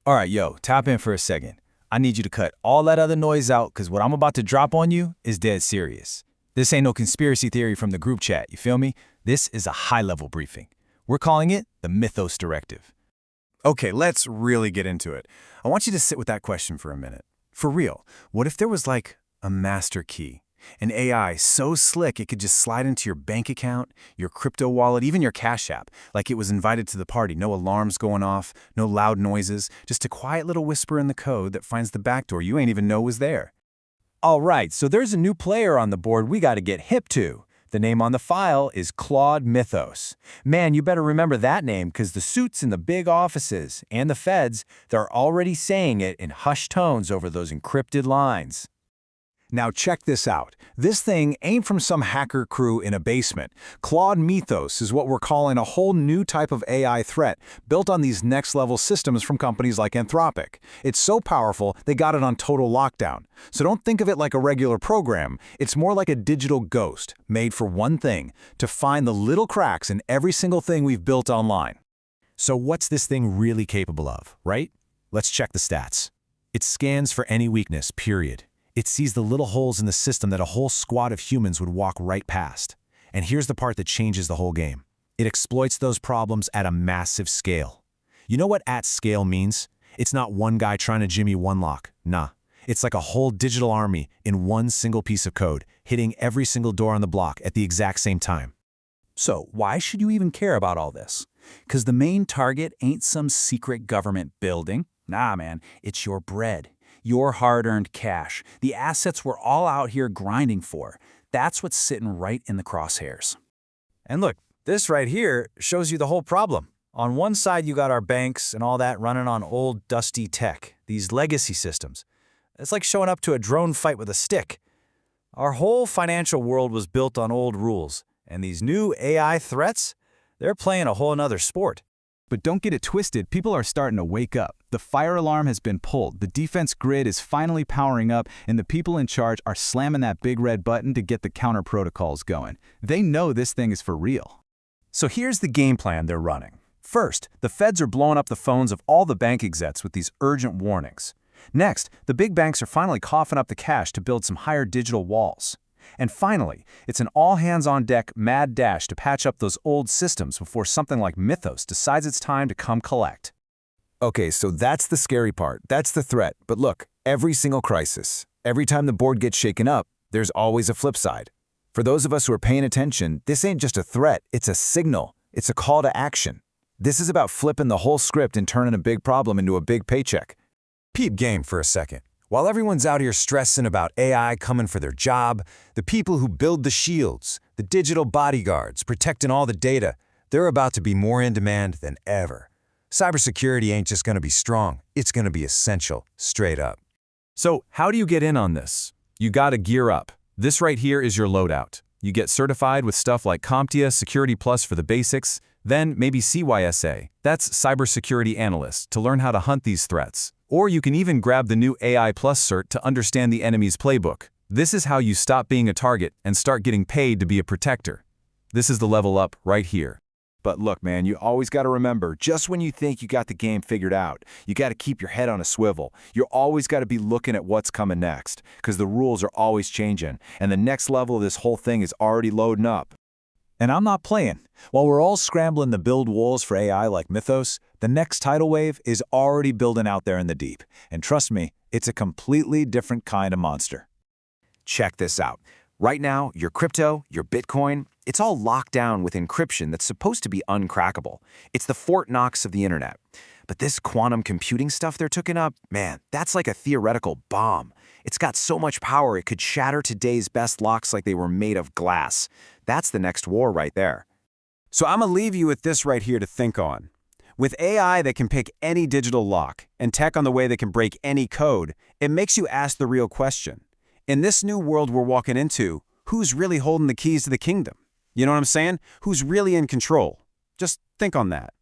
All right, yo, tap in for a second. I need you to cut all that other noise out because what I'm about to drop on you is dead serious. This ain't no conspiracy theory from the group chat, you feel me? This is a high-level briefing. We're calling it the Mythos Directive. Okay, let's really get into it. I want you to sit with that question for a minute. For real, what if there was like a master key? An AI so slick it could just slide into your bank account, your crypto wallet, even your Cash App, like it was invited to the party. No alarms going off, no loud noises, just a quiet little whisper in the code that finds the backdoor you ain't even know was there. All right, so there's a new player on the board we got to get hip to. The name on the file is Claude Mythos. Man, you better remember that name because the suits in the big offices and the feds, they're already saying it in hushed tones over those encrypted lines. Now check this out. This thing ain't from some hacker crew in a basement. Claude Mythos is what we're calling a whole new type of AI threat, built on these next-level systems from companies like Anthropic. It's so powerful, they got it on total lockdown. So don't think of it like a regular program. It's more like a digital ghost, made for one thing, to find the little cracks in every single thing we've built online. So what's this thing really capable of, right? Let's check the stats. It scans for any weakness, period. It sees the little holes in the system that a whole squad of humans would walk right past. And here's the part that changes the whole game. It exploits those problems at a massive scale. You know what at scale means? It's not one guy trying to jimmy one lock. Nah. It's like a whole digital army in one single piece of code, hitting every single door on the block at the exact same time. So why should you even care about all this? Because the main target ain't some secret government building. Nah, man, it's your bread. Your hard-earned cash, the assets we're all out here grinding for. That's what's sitting right in the crosshairs. And look, this right here shows you the whole problem. On one side, you got our banks and all that running on old, dusty tech, these legacy systems. It's like showing up to a drone fight with a stick. Our whole financial world was built on old rules, and these new AI threats, they're playing a whole nother sport. But don't get it twisted, people are starting to wake up. The fire alarm has been pulled, the defense grid is finally powering up, and the people in charge are slamming that big red button to get the counter protocols going. They know this thing is for real. So here's the game plan they're running. First, the feds are blowing up the phones of all the bank execs with these urgent warnings. Next, the big banks are finally coughing up the cash to build some higher digital walls. And finally, it's an all-hands-on-deck mad dash to patch up those old systems before something like Mythos decides it's time to come collect. Okay, so that's the scary part. That's the threat. But look, every single crisis, every time the board gets shaken up, there's always a flip side. For those of us who are paying attention, this ain't just a threat, it's a signal. It's a call to action. This is about flipping the whole script and turning a big problem into a big paycheck. Peep game for a second. While everyone's out here stressing about AI coming for their job, the people who build the shields, the digital bodyguards protecting all the data, they're about to be more in demand than ever. Cybersecurity ain't just going to be strong, it's going to be essential, straight up. So how do you get in on this? You gotta gear up. This right here is your loadout. You get certified with stuff like CompTIA Security Plus for the basics, then maybe CYSA, that's Cybersecurity Analyst, to learn how to hunt these threats. Or you can even grab the new AI Plus cert to understand the enemy's playbook. This is how you stop being a target and start getting paid to be a protector. This is the level up right here. But look, man, you always got to remember, just when you think you got the game figured out, you got to keep your head on a swivel. You always got to be looking at what's coming next, because the rules are always changing, and the next level of this whole thing is already loading up. And I'm not playing. While we're all scrambling to build walls for AI like Mythos, the next tidal wave is already building out there in the deep. And trust me, it's a completely different kind of monster. Check this out. Right now, your crypto, your Bitcoin, it's all locked down with encryption that's supposed to be uncrackable. It's the Fort Knox of the internet. But this quantum computing stuff they're cooking up, man, that's like a theoretical bomb. It's got so much power it could shatter today's best locks like they were made of glass. That's the next war right there. So I'm gonna leave you with this right here to think on. With AI that can pick any digital lock and tech on the way that can break any code, it makes you ask the real question. In this new world we're walking into, who's really holding the keys to the kingdom? You know what I'm saying? Who's really in control? Just think on that.